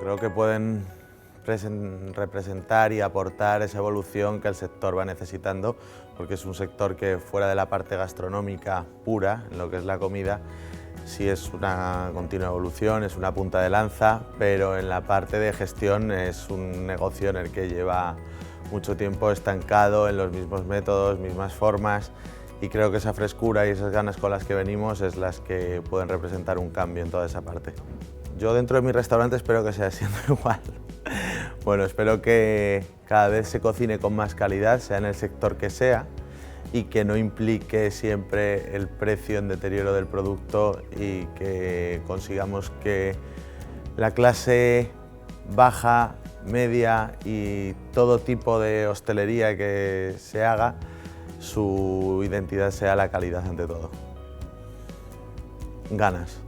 creo que pueden representar y aportar esa evolución que el sector va necesitando, porque es un sector que fuera de la parte gastronómica pura, en lo que es la comida, sí es una continua evolución, es una punta de lanza, pero en la parte de gestión es un negocio en el que lleva mucho tiempo estancado en los mismos métodos, mismas formas, y creo que esa frescura y esas ganas con las que venimos es las que pueden representar un cambio en toda esa parte. Yo dentro de mi restaurante espero que sea siendo igual. Bueno, espero que cada vez se cocine con más calidad, sea en el sector que sea, y que no implique siempre el precio en deterioro del producto y que consigamos que la clase baja, media y todo tipo de hostelería que se haga, su identidad sea la calidad ante todo. Ganas.